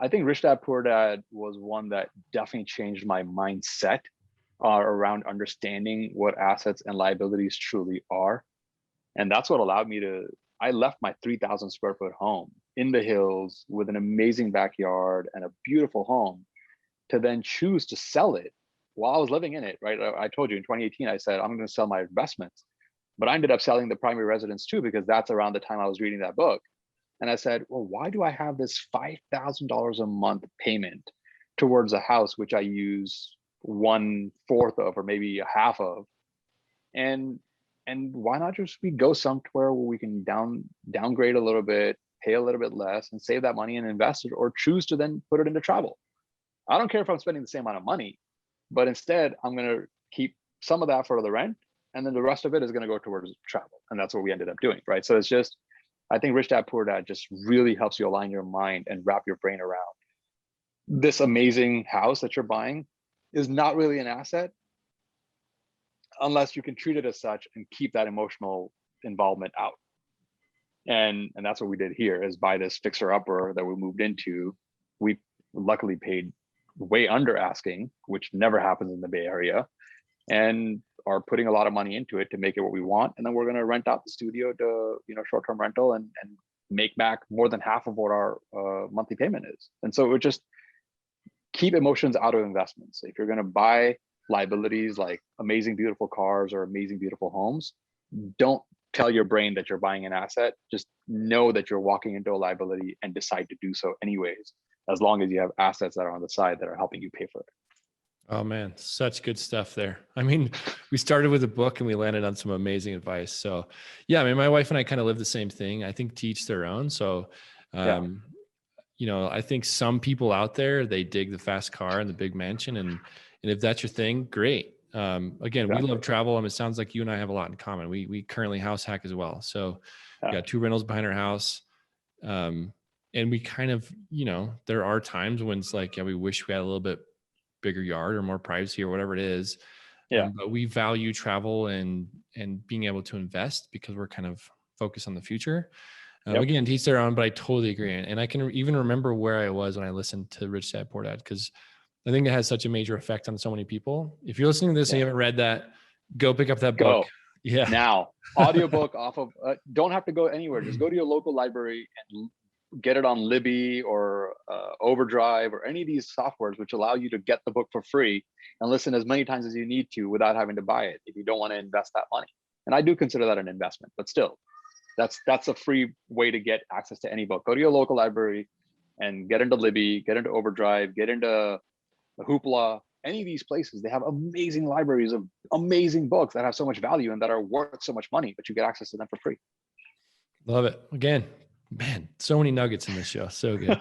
I think Rich Dad Poor Dad was one that definitely changed my mindset around understanding what assets and liabilities truly are. And that's what allowed me I left my 3,000 square foot home in the hills with an amazing backyard and a beautiful home to then choose to sell it while I was living in it, right? I told you in 2018, I said, I'm going to sell my investments, but I ended up selling the primary residence too, because that's around the time I was reading that book. And I said, well, why do I have this $5,000 a month payment towards a house, which I use 1/4 of, or maybe a half of? And why not just we go somewhere where we can downgrade a little bit, pay a little bit less, and save that money and invest it, or choose to then put it into travel. I don't care if I'm spending the same amount of money, but instead I'm going to keep some of that for the rent, and then the rest of it is going to go towards travel. And that's what we ended up doing, right? So it's just, I think Rich Dad Poor Dad just really helps you align your mind and wrap your brain around this amazing house that you're buying is not really an asset unless you can treat it as such and keep that emotional involvement out. And that's what we did here, is buy this fixer upper that we moved into. We luckily paid way under asking, which never happens in the Bay Area, and are putting a lot of money into it to make it what we want. And then we're going to rent out the studio to, short-term rental and make back more than half of what our monthly payment is. And so it would just keep emotions out of investments. If you're going to buy liabilities like amazing, beautiful cars or amazing, beautiful homes, don't tell your brain that you're buying an asset. Just know that you're walking into a liability and decide to do so anyways, as long as you have assets that are on the side that are helping you pay for it. Oh man, such good stuff there. I mean, we started with a book and we landed on some amazing advice. So yeah, I mean, my wife and I kind of live the same thing. I think to each their own. So, I think some people out there, they dig the fast car and the big mansion. And if that's your thing, great. Again, we love travel. I mean, it sounds like you and I have a lot in common. We currently house hack as well. So we got 2 rentals behind our house. And we kind of, there are times when it's like, we wish we had a little bit bigger yard or more privacy or whatever it is. But we value travel and being able to invest because we're kind of focused on the future. Again, to each their own, but I totally agree. And I can even remember where I was when I listened to Rich Dad Poor Dad, because I think it has such a major effect on so many people. If you're listening to this and you haven't read that, go pick up that book. Yeah. Now, audiobook off of, don't have to go anywhere. Just go to your local library and get it on Libby or Overdrive or any of these softwares, which allow you to get the book for free and listen as many times as you need to without having to buy it if you don't want to invest that money. And I do consider that an investment, but still, that's a free way to get access to any book. Go to your local library and get into Libby, get into Overdrive, get into Hoopla. Any of these places, they have amazing libraries of amazing books that have so much value and that are worth so much money, but you get access to them for free. Love it. Again, man, so many nuggets in this show. So good.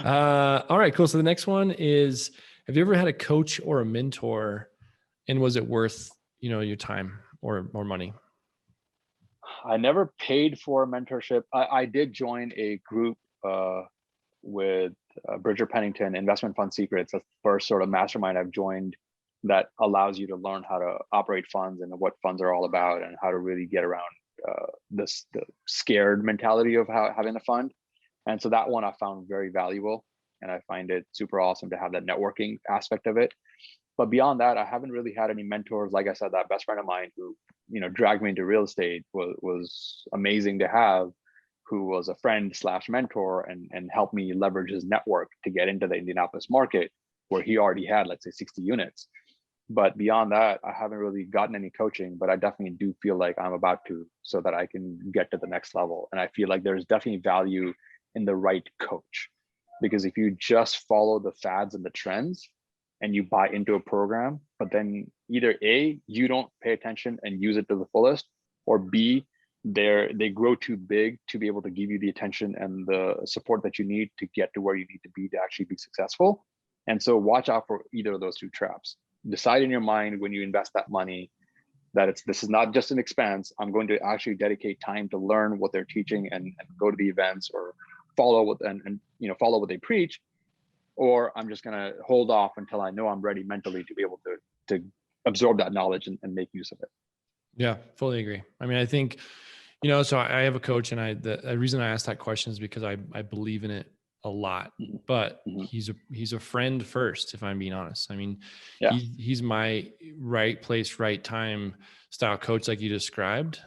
All right, cool. So the next one is, have you ever had a coach or a mentor, and was it worth, your time or more money? I never paid for a mentorship. I did join a group with Bridger Pennington, Investment Fund Secrets. That's the first sort of mastermind I've joined that allows you to learn how to operate funds and what funds are all about and how to really get around the scared mentality of having a fund. And so that one I found very valuable, and I find it super awesome to have that networking aspect of it. But beyond that, I haven't really had any mentors. Like I said, that best friend of mine who, dragged me into real estate was amazing to have, who was a friend / mentor and helped me leverage his network to get into the Indianapolis market where he already had, let's say, 60 units. But beyond that, I haven't really gotten any coaching, but I definitely do feel like I'm about to, so that I can get to the next level. And I feel like there's definitely value in the right coach, because if you just follow the fads and the trends and you buy into a program, but then either A, you don't pay attention and use it to the fullest, or B, they grow too big to be able to give you the attention and the support that you need to get to where you need to be to actually be successful. And so watch out for either of those two traps. Decide in your mind when you invest that money that this is not just an expense. I'm going to actually dedicate time to learn what they're teaching and go to the events or follow what follow what they preach, or I'm just going to hold off until I know I'm ready mentally to be able to absorb that knowledge and make use of it. Yeah, fully agree. I mean, I think, so I have a coach, and the reason I asked that question is because I believe in it a lot, but he's a friend first, if I'm being honest. I mean, he's my right place, right time style coach, like you described.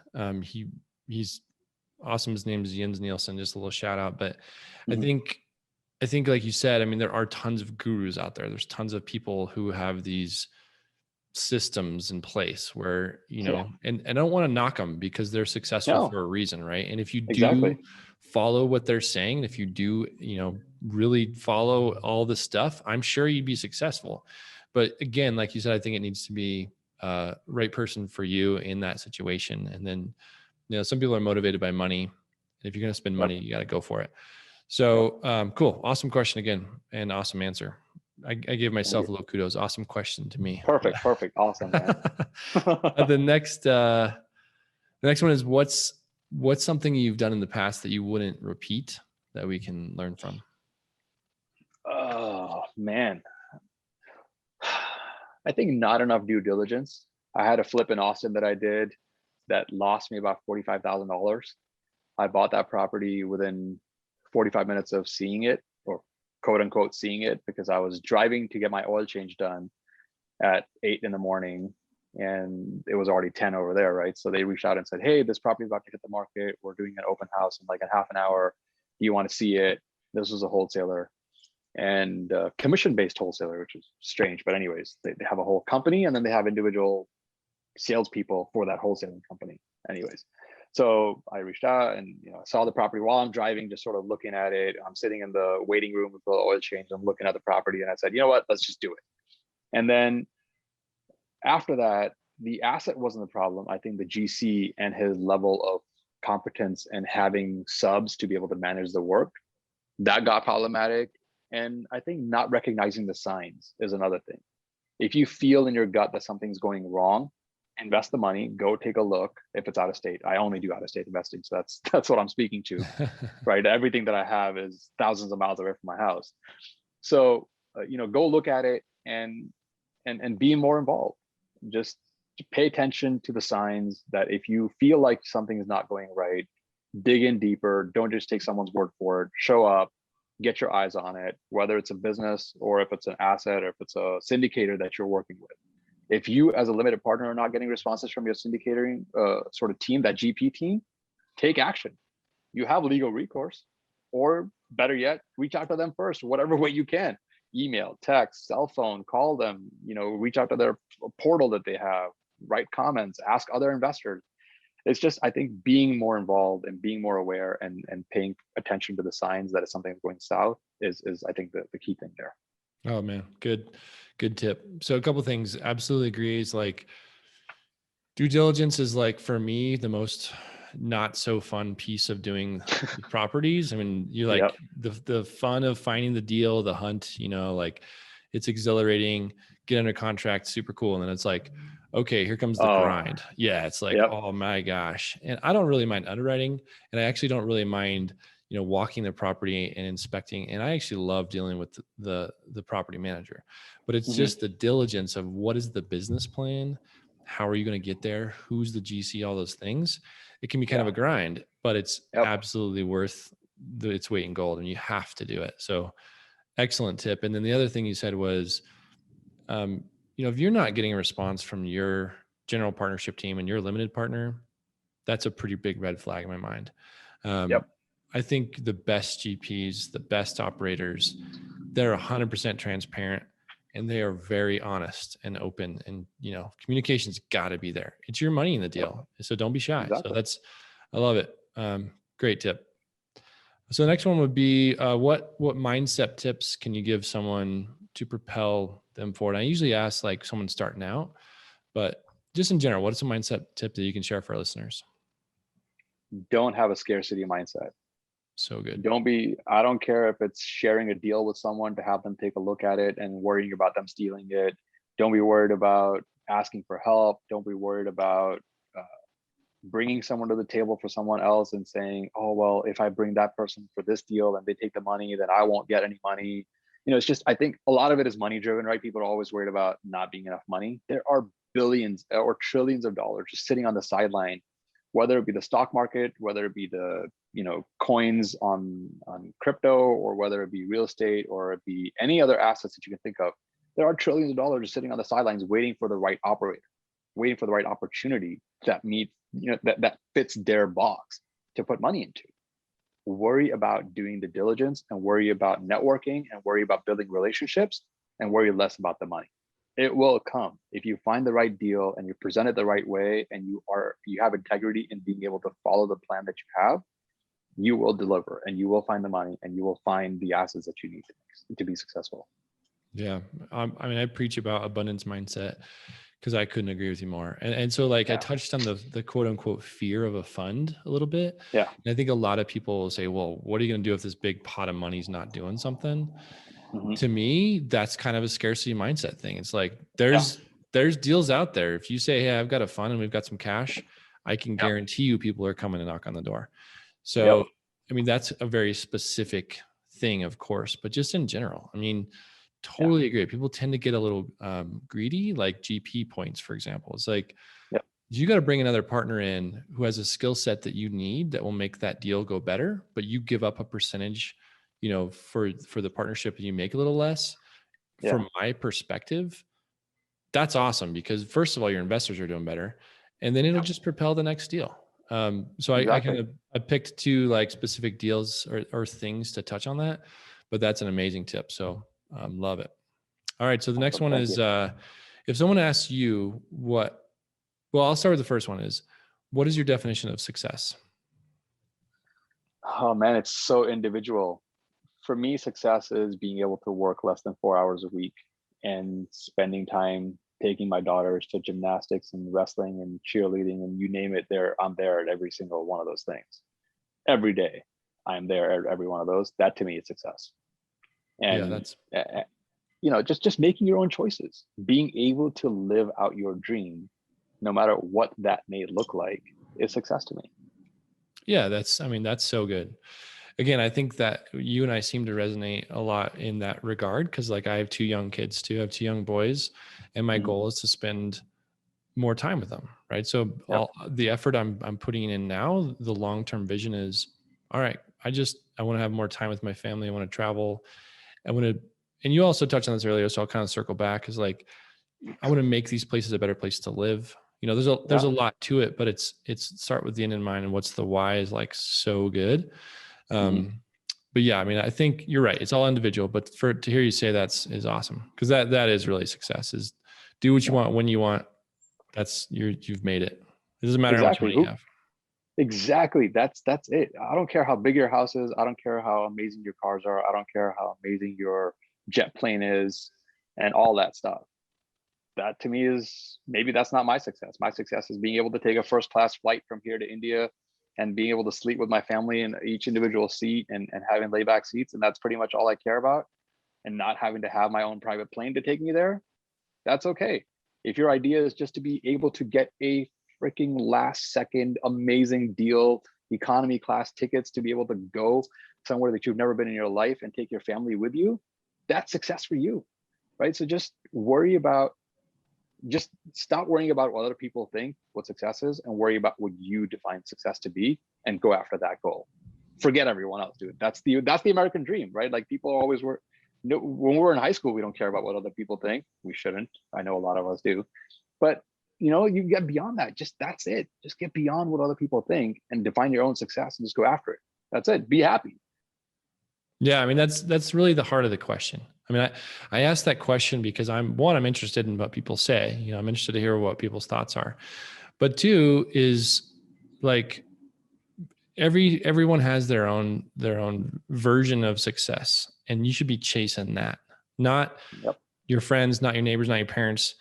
He's awesome. His name is Jens Nielsen, just a little shout out. But I think like you said, I mean, there are tons of gurus out there. There's tons of people who have these systems in place where, and I don't want to knock them because they're successful for a reason. Right. And if you do follow what they're saying, if you do, really follow all the stuff, I'm sure you'd be successful. But again, like you said, I think it needs to be right person for you in that situation. And then, some people are motivated by money. If you're going to spend money, you got to go for it. So cool. Awesome question again, and awesome answer. I gave myself a little kudos. Awesome question to me. Perfect. Awesome, man. The next one is what's something you've done in the past that you wouldn't repeat that we can learn from? Oh man. I think not enough due diligence. I had a flip in Austin that I did that lost me about $45,000. I bought that property within 45 minutes of seeing it, or quote unquote seeing it, because I was driving to get my oil change done at 8 a.m. and it was already 10 over there, right? So they reached out and said, hey, this property is about to hit the market. We're doing an open house in like a half an hour. Do you want to see it? This was a wholesaler, and commission-based wholesaler, which is strange. But anyways, they have a whole company, and then they have individual salespeople for that wholesaling company. Anyways, so I reached out and saw the property while I'm driving, just sort of looking at it. I'm sitting in the waiting room with the oil change. I'm looking at the property, and I said, you know what? Let's just do it. And then after that, the asset wasn't the problem. I think the GC and his level of competence and having subs to be able to manage the work, that got problematic. And I think not recognizing the signs is another thing. If you feel in your gut that something's going wrong, invest the money, go take a look. If it's out of state, I only do out of state investing. So that's what I'm speaking to, right? Everything that I have is thousands of miles away from my house. So, go look at it and be more involved. Just pay attention to the signs that if you feel like something is not going right, dig in deeper. Don't just take someone's word for it. Show up, get your eyes on it, whether it's a business or if it's an asset or if it's a syndicator that you're working with. If you as a limited partner are not getting responses from your syndicating sort of team, that GP team, take action. You have legal recourse, or better yet, reach out to them first, whatever way you can. Email, text, cell phone, call them, reach out to their portal that they have, write comments, ask other investors. It's just, I think, being more involved and being more aware and paying attention to the signs that something's going south is I think the key thing there. Oh man, good tip. So a couple of things, absolutely agree, is like due diligence is like, for me, the most not so fun piece of doing properties. I mean, you're like the fun of finding the deal, the hunt, like it's exhilarating, get under contract, super cool. And then it's like, okay, here comes the grind. Yeah. It's like, oh my gosh. And I don't really mind underwriting. And I actually don't really mind, walking the property and inspecting. And I actually love dealing with the property manager, but it's just the diligence of what is the business plan? How are you going to get there? Who's the GC? All those things. It can be kind of a grind, but it's absolutely worth its weight in gold, and you have to do it. So excellent tip. And then the other thing you said was, if you're not getting a response from your general partnership team and your limited partner, that's a pretty big red flag in my mind. I think the best GPs, the best operators, they're 100% transparent, and they are very honest and open, and communication's got to be there. It's your money in the deal, so don't be shy. Exactly. So I love it. Great tip. So the next one would be what mindset tips can you give someone to propel them forward? I usually ask like someone starting out, but just in general, what's a mindset tip that you can share for our listeners? Don't have a scarcity mindset. So good. I don't care if it's sharing a deal with someone to have them take a look at it and worrying about them stealing it. Don't be worried about asking for help. Don't be worried about bringing someone to the table for someone else and saying, oh, well, if I bring that person for this deal and they take the money, then I won't get any money. It's just, I think a lot of it is money driven, right? People are always worried about not being enough money. There are billions or trillions of dollars just sitting on the sideline, whether it be the stock market, whether it be the coins on crypto, or whether it be real estate, or it be any other assets that you can think of. There are trillions of dollars just sitting on the sidelines waiting for the right operator, waiting for the right opportunity that meets that fits their box to put money into. Worry about doing the diligence, and worry about networking, and worry about building relationships, and worry less about the money. It will come if you find the right deal and you present it the right way, and you have integrity in being able to follow the plan that you have. You will deliver, and you will find the money, and you will find the assets that you need to be successful. Yeah. I preach about abundance mindset because I couldn't agree with you more. And so I touched on the quote unquote fear of a fund a little bit. Yeah. And I think a lot of people will say, well, what are you going to do if this big pot of money is not doing something? To me, that's kind of a scarcity mindset thing. It's like, there's deals out there. If you say, hey, I've got a fund and we've got some cash, I can guarantee you people are coming to knock on the door. So, that's a very specific thing, of course, but just in general, totally agree. People tend to get a little greedy, like GP points, for example. It's like, you got to bring another partner in who has a skill set that you need that will make that deal go better, but you give up a percentage, for the partnership, and you make a little less. From my perspective, that's awesome, because first of all, your investors are doing better, and then it'll just propel the next deal. So exactly. I picked two like specific deals or things to touch on that, but that's an amazing tip. So love it. All right. So the next one is, if someone asks you I'll start with the first one is, what is your definition of success? Oh man, it's so individual. For me, success is being able to work less than 4 hours a week and spending time taking my daughters to gymnastics and wrestling and cheerleading, and you name it, I'm there at every single one of those things. Every day, I'm there at every one of those. That to me is success. And just making your own choices, being able to live out your dream, no matter what that may look like, is success to me. Yeah, that's so good. Again, I think that you and I seem to resonate a lot in that regard, because I have two young kids too. I have two young boys, and my goal is to spend more time with them, right? So all the effort I'm putting in now, the long-term vision is, all right, I want to have more time with my family. I want to travel. And you also touched on this earlier, so I'll kind of circle back, is I want to make these places a better place to live. There's a lot to it, but it's start with the end in mind, and what's the why is like so good. But yeah, I mean, I think you're right. It's all individual, but to hear you say is awesome. Cause that is really success, is do what you want when you want. You've made it. It doesn't matter how much money you have. Exactly. That's it. I don't care how big your house is. I don't care how amazing your cars are. I don't care how amazing your jet plane is and all that stuff. That to me is, maybe that's not my success. My success is being able to take a first class flight from here to India and being able to sleep with my family in each individual seat and having layback seats. And that's pretty much all I care about. And not having to have my own private plane to take me there. That's okay. If your idea is just to be able to get a freaking last second amazing deal, economy class tickets to be able to go somewhere that you've never been in your life and take your family with you, that's success for you, right? So just stop worrying about what other people think what success is, and worry about what you define success to be, and go after that goal. Forget everyone else, dude. That's the American dream, right? Like, people always were, when we're in high school, we don't care about what other people think. We shouldn't. I know a lot of us do, but you get beyond that. That's it. Just get beyond what other people think and define your own success and just go after it. That's it. Be happy. Yeah. I mean, that's really the heart of the question. I mean, I asked that question because I'm interested in what people say. I'm interested to hear what people's thoughts are. But two is, like, everyone has their own version of success, and you should be chasing that, not your friends, not your neighbors, not your parents.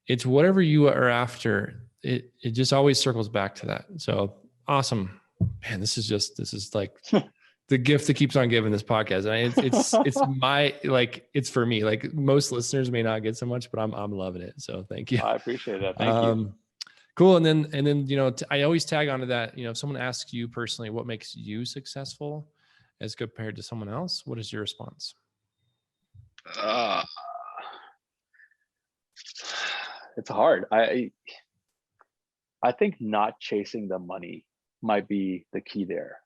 It's whatever you are after. It just always circles back to that. So awesome, man. This is like the gift that keeps on giving, this podcast. And it's my, like, it's for me. Like, most listeners may not get so much, but I'm loving it. So thank you. I appreciate that. Thank you. Cool. And then, I always tag onto that. If someone asks you personally, what makes you successful as compared to someone else, what is your response? It's hard. I think not chasing the money might be the key there.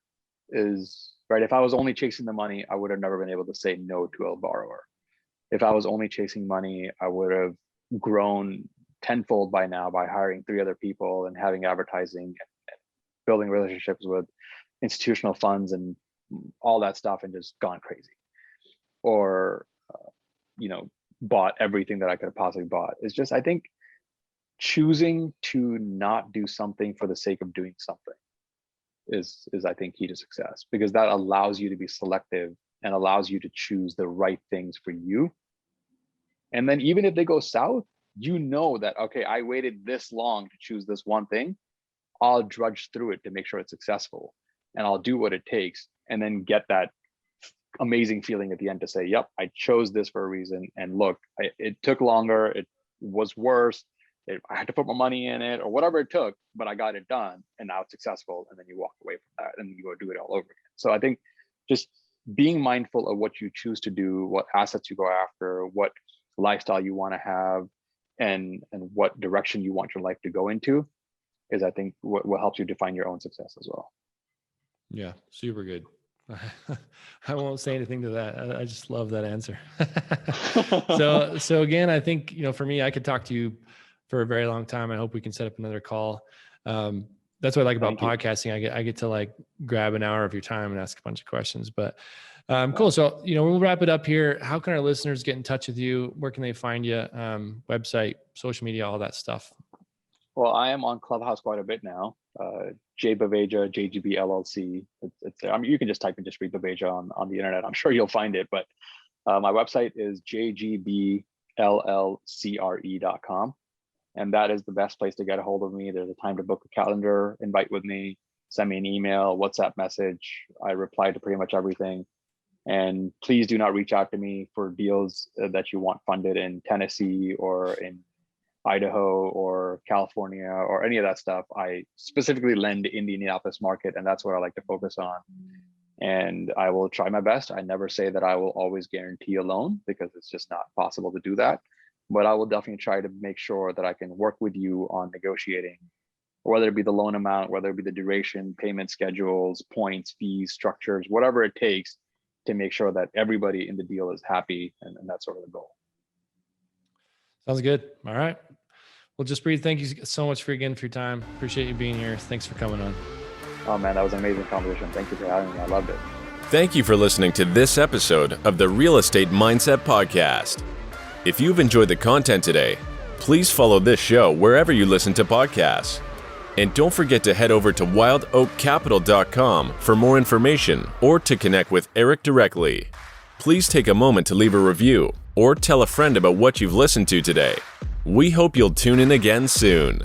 Is right. If I was only chasing the money, I would have never been able to say no to a borrower. If I was only chasing money, I would have grown tenfold by now by hiring 3 other people and having advertising and building relationships with institutional funds and all that stuff, and just gone crazy. Or, bought everything that I could have possibly bought. It's just, I think, choosing to not do something for the sake of doing something is I think key to success, because that allows you to be selective and allows you to choose the right things for you. And then even if they go south, that, okay, I waited this long to choose this one thing. I'll drudge through it to make sure it's successful, and I'll do what it takes, and then get that amazing feeling at the end to say, yep, I chose this for a reason. And look, it took longer. It was worse. I had to put my money in it or whatever it took, but I got it done, and now it's successful. And then you walk away from that and you go do it all over again. So I think just being mindful of what you choose to do, what assets you go after, what lifestyle you want to have, and what direction you want your life to go into is, I think, what helps you define your own success as well. Yeah, super good. I won't say anything to that. I just love that answer. So again, I think, for me, I could talk to you for a very long time. I hope we can set up another call. That's what I like about podcasting. I get to, like, grab an hour of your time and ask a bunch of questions, but cool. So, we'll wrap it up here. How can our listeners get in touch with you? Where can they find you? Website, social media, all that stuff. Well, I am on Clubhouse quite a bit now. J Baveja, JGB LLC. It's there. I mean, you can just type in Jaspreet Baveja on the internet. I'm sure you'll find it. But my website is jgbllcre.com. And that is the best place to get a hold of me. There's a time to book a calendar, invite with me, send me an email, WhatsApp message. I reply to pretty much everything. And please do not reach out to me for deals that you want funded in Tennessee or in Idaho or California or any of that stuff. I specifically lend in the Indianapolis market, and that's what I like to focus on. And I will try my best. I never say that I will always guarantee a loan, because it's just not possible to do that. But I will definitely try to make sure that I can work with you on negotiating, whether it be the loan amount, whether it be the duration, payment schedules, points, fees, structures, whatever it takes to make sure that everybody in the deal is happy. And that's sort of the goal. Sounds good. All right. Well, Jaspreet, thank you so much for your time. Appreciate you being here. Thanks for coming on. Oh man, that was an amazing conversation. Thank you for having me. I loved it. Thank you for listening to this episode of the Real Estate Mindset Podcast. If you've enjoyed the content today, please follow this show wherever you listen to podcasts. And don't forget to head over to wildoakcapital.com for more information or to connect with Eric directly. Please take a moment to leave a review or tell a friend about what you've listened to today. We hope you'll tune in again soon.